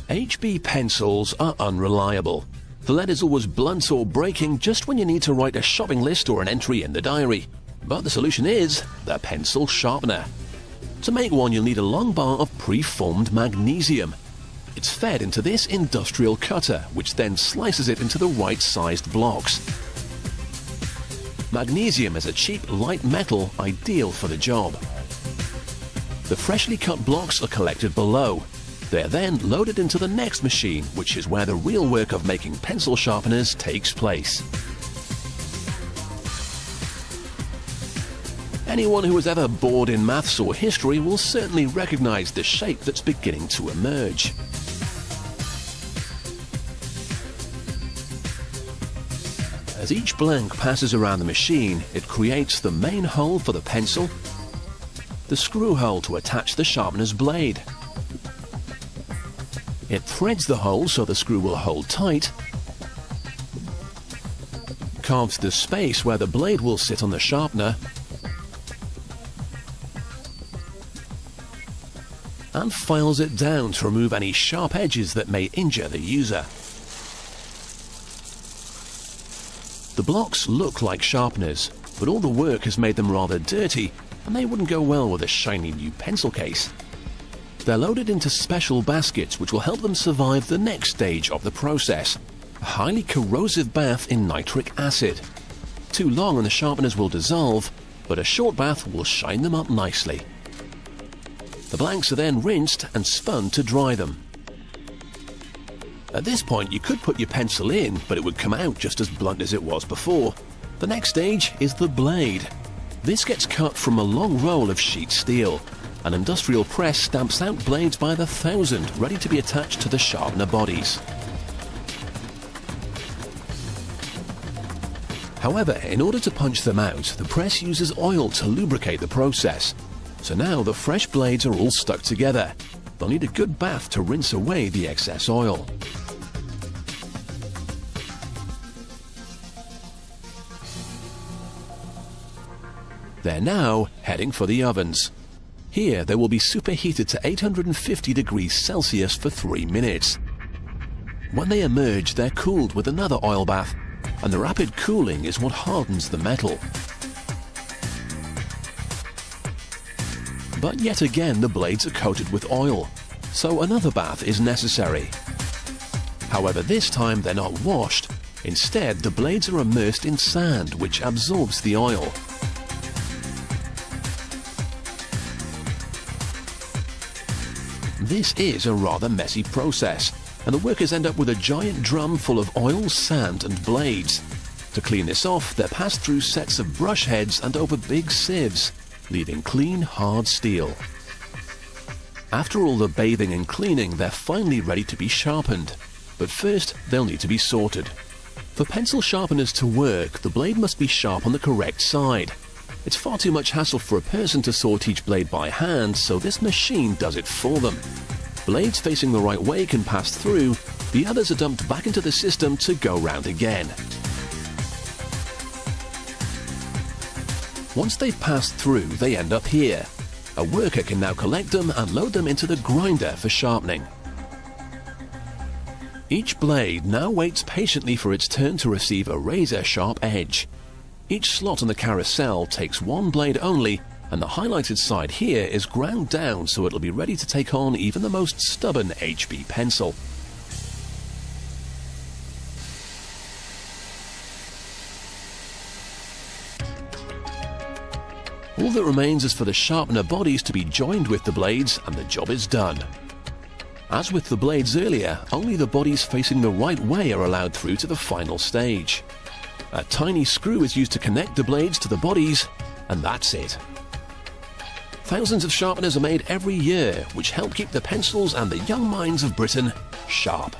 HB pencils are unreliable. The lead is always blunt or breaking just when you need to write a shopping list or an entry in the diary. But the solution is the pencil sharpener. To make one, you'll need a long bar of pre-formed magnesium. It's fed into this industrial cutter, which then slices it into the right-sized blocks. Magnesium is a cheap, light metal ideal for the job. The freshly cut blocks are collected below. They're then loaded into the next machine, which is where the real work of making pencil sharpeners takes place. Anyone who was ever bored in maths or history will certainly recognize the shape that's beginning to emerge. As each blank passes around the machine, it creates the main hole for the pencil, the screw hole to attach the sharpener's blade. It threads the hole so the screw will hold tight, carves the space where the blade will sit on the sharpener, and files it down to remove any sharp edges that may injure the user. The blocks look like sharpeners, but all the work has made them rather dirty, and they wouldn't go well with a shiny new pencil case. They're loaded into special baskets which will help them survive the next stage of the process, a highly corrosive bath in nitric acid. Too long and the sharpeners will dissolve, but a short bath will shine them up nicely. The blanks are then rinsed and spun to dry them. At this point you could put your pencil in, but it would come out just as blunt as it was before. The next stage is the blade. This gets cut from a long roll of sheet steel. An industrial press stamps out blades by the thousand, ready to be attached to the sharpener bodies. However, in order to punch them out, the press uses oil to lubricate the process. So now the fresh blades are all stuck together. They'll need a good bath to rinse away the excess oil. They're now heading for the ovens. Here they will be superheated to 850 degrees Celsius for 3 minutes. When they emerge, they're cooled with another oil bath, and the rapid cooling is what hardens the metal. But yet again the blades are coated with oil, so another bath is necessary. However, this time they're not washed. Instead, the blades are immersed in sand, which absorbs the oil. This is a rather messy process, and the workers end up with a giant drum full of oil, sand and blades. To clean this off, they're passed through sets of brush heads and over big sieves, leaving clean, hard steel. After all the bathing and cleaning, they're finally ready to be sharpened. But first, they'll need to be sorted. For pencil sharpeners to work, the blade must be sharp on the correct side. It's far too much hassle for a person to sort each blade by hand, so this machine does it for them. Blades facing the right way can pass through, the others are dumped back into the system to go round again. Once they've passed through, they end up here. A worker can now collect them and load them into the grinder for sharpening. Each blade now waits patiently for its turn to receive a razor-sharp edge. Each slot on the carousel takes one blade only, and the highlighted side here is ground down so it'll be ready to take on even the most stubborn HB pencil. All that remains is for the sharpener bodies to be joined with the blades, and the job is done. As with the blades earlier, only the bodies facing the right way are allowed through to the final stage. A tiny screw is used to connect the blades to the bodies, and that's it. Thousands of sharpeners are made every year, which help keep the pencils and the young minds of Britain sharp.